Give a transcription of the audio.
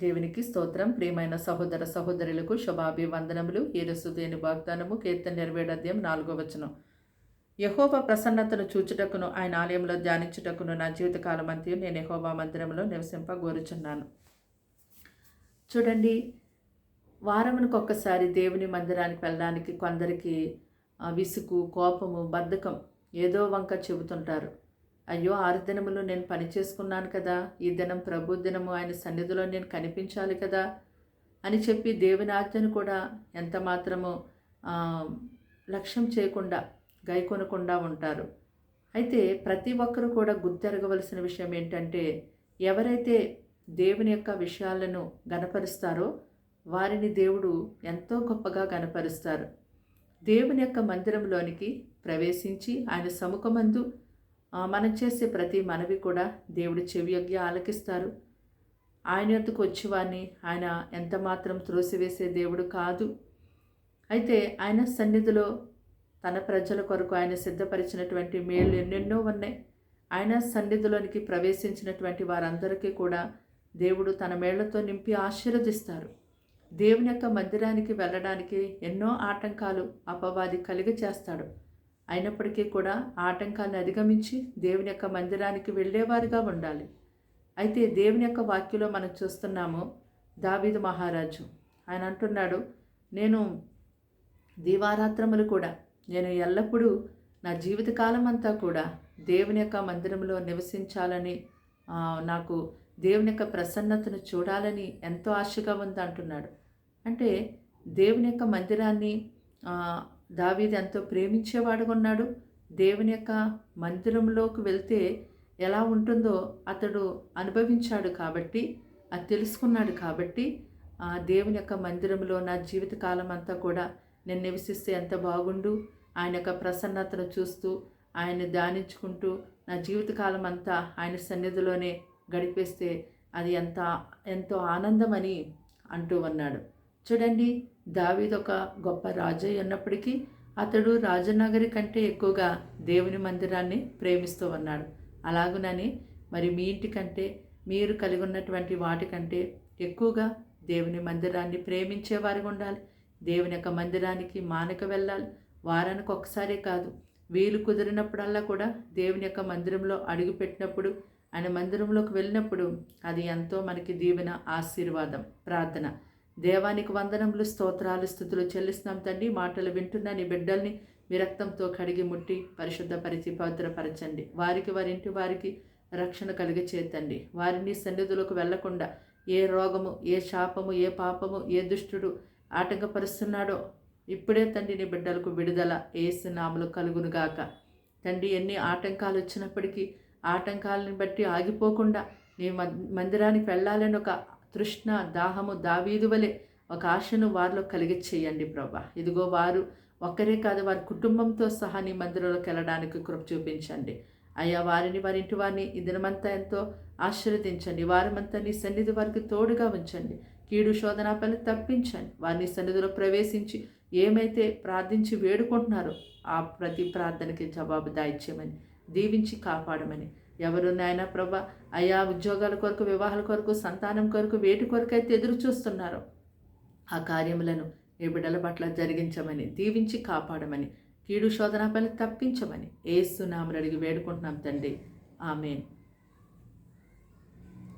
దేవునికి స్తోత్రం. ప్రియమైన సహోదర సహోదరులకు శుభాభివందనములు. యేసుదేని వాగ్దానము కీర్తన 27:4 యెహోవా ప్రసన్నతను చూచుటకును ఆయన ఆలయంలో ధ్యానించుటకును నా జీవితకాలం అంతయు నేను యెహోవా మందిరంలో నివసింపగోరుచున్నాను. చూడండి, వారమునకు ఒక్కసారి దేవుని మందిరానికి వెళ్ళడానికి కొందరికి విసుగు, కోపము, బద్ధకం ఏదో వంక చెబుతుంటారు. అయ్యో, 6 దినములు నేను పని చేసుకున్నాను కదా, ఈ దినం ప్రభు దినము, ఆయన సన్నిధిలో నేను కనిపించాలి కదా అని చెప్పి దేవుని ఆజ్ఞను కూడా ఎంత మాత్రము లక్ష్యం చేయకుండా గైకొనకుండా ఉంటారు. అయితే ప్రతి ఒక్కరూ కూడా గుర్తెరగవలసిన విషయం ఏంటంటే, ఎవరైతే దేవుని యొక్క విషయాలను గనపరుస్తారో వారిని దేవుడు ఎంతో గొప్పగా గనపరుస్తారు. దేవుని యొక్క మందిరంలోనికి ప్రవేశించి ఆయన సముఖమందు మనం చేసే ప్రతి మనవి కూడా దేవుడు చెవియొగ్గి ఆలకిస్తారు. ఆయన యొద్దకు వచ్చేవారిని ఆయన ఎంత మాత్రం త్రోసివేసే దేవుడు కాదు. అయితే ఆయన సన్నిధిలో తన ప్రజల కొరకు ఆయన సిద్ధపరిచినటువంటి మేళ్ళు ఎన్నెన్నో ఉన్నాయి. ఆయన సన్నిధిలోనికి ప్రవేశించినటువంటి వారందరికీ కూడా దేవుడు తన మేళ్లతో నింపి ఆశీర్వదిస్తారు. దేవుని యొక్క మందిరానికి వెళ్ళడానికి ఎన్నో ఆటంకాలు అపవాది చేస్తాడు. అయినప్పటికీ కూడా ఆటంకాలను అధిగమించి దేవుని యొక్క మందిరానికి వెళ్ళేవారుగా ఉండాలి. అయితే దేవుని యొక్క వాక్యంలో మనం చూస్తున్నాము, దావీదు మహారాజు ఆయన అంటున్నాడు, నేను దీవారాత్రములు కూడా, నేను ఎల్లప్పుడూ నా జీవితకాలం అంతా కూడా దేవుని యొక్క మందిరంలో నివసించాలని, నాకు దేవుని యొక్క ప్రసన్నతను చూడాలని ఎంతో ఆశగా ఉంది అంటున్నాడు. అంటే దేవుని యొక్క మందిరాన్ని దావీదు ఎంతో ప్రేమించేవాడుగా ఉన్నాడు. దేవుని యొక్క మందిరంలోకి వెళ్తే ఎలా ఉంటుందో అతడు అనుభవించాడు కాబట్టి, అది తెలుసుకున్నాడు కాబట్టి, దేవుని యొక్క మందిరంలో నా జీవితకాలం అంతా కూడా నేను నివసిస్తే ఎంత బాగుండు, ఆయన యొక్క ప్రసన్నతను చూస్తూ ఆయన ధ్యానించుకుంటూ నా జీవితకాలం అంతా ఆయన సన్నిధిలోనే గడిపేస్తే అది ఎంతో ఆనందమని అంటూ ఉన్నాడు. చూడండి, దావీదు ఒక గొప్ప రాజు ఉన్నప్పటికీ అతడు రాజనగరి కంటే ఎక్కువగా దేవుని మందిరాన్ని ప్రేమిస్తూ ఉన్నాడు. అలాగునని మరి మీ ఇంటికంటే, మీరు కలిగి ఉన్నటువంటి వాటికంటే ఎక్కువగా దేవుని మందిరాన్ని ప్రేమించేవారిగా ఉండాలి. దేవుని యొక్క మందిరానికి మానక వెళ్ళాలి. వారానికి ఒకసారే కాదు, వీలు కుదిరినప్పుడల్లా కూడా దేవుని యొక్క మందిరంలో అడుగుపెట్టినప్పుడు, ఆయన మందిరంలోకి వెళ్ళినప్పుడు అది ఎంతో మనకి దీవెన, ఆశీర్వాదం. ప్రార్థన. దేవానికి వందనములు, స్తోత్రాలు, స్తుతులు చెల్లిస్తున్నాం తండ్రి. మాటలు వింటున్న నీ బిడ్డల్ని మీ రక్తంతో కడిగి ముట్టి పరిశుద్ధపరిచి పవిత్రపరచండి. వారికి, వారి ఇంటి వారికి రక్షణ కలిగచేతండి. వారిని సన్నిధులకు వెళ్లకుండా ఏ రోగము, ఏ శాపము, ఏ పాపము, ఏ దుష్టుడు ఆటంకపరుస్తున్నాడో ఇప్పుడే తండ్రి నీ బిడ్డలకు విడుదల యేసు నామములో కలుగునుగాక. తండ్రి, ఎన్ని ఆటంకాలు వచ్చినప్పటికీ ఆటంకాలను బట్టి ఆగిపోకుండా నీ మందిరానికి వెళ్ళాలని ఒక తృష్ణ, దాహము దావీదు వలె ఒక ఆశను వారిలో కలిగించేయండి ప్రభా. ఇదిగో వారు ఒక్కరే కాదు, వారి కుటుంబంతో సహా నీ మందిరంలోకి వెళ్ళడానికి కృప చూపించండి అయ్యా. వారిని, వారి ఇంటి వారిని ఈ దినమంతా ఎంతో ఆశీర్వదించండి. వారమంతా నీ సన్నిధి వారికి తోడుగా ఉంచండి. కీడు శోధనాపల్ని తప్పించండి. వారిని సన్నిధిలో ప్రవేశించి ఏమైతే ప్రార్థించి వేడుకుంటున్నారో ఆ ప్రతి ప్రార్థనకి జవాబు దాయిచ్యమని, దీవించి కాపాడమని. ఎవరు నాయన ప్రభా అయా ఉద్యోగాల కొరకు, వివాహాల కొరకు, సంతానం కొరకు, వేటి కొరకైతే ఎదురు చూస్తున్నారో ఆ కార్యములను ఏ బిడ్డల పట్ల జరిగించమని, దీవించి కాపాడమని, కీడు శోధన పని తప్పించమని యేసు నామములో అడిగి వేడుకుంటున్నాం తండ్రి. ఆమేన్.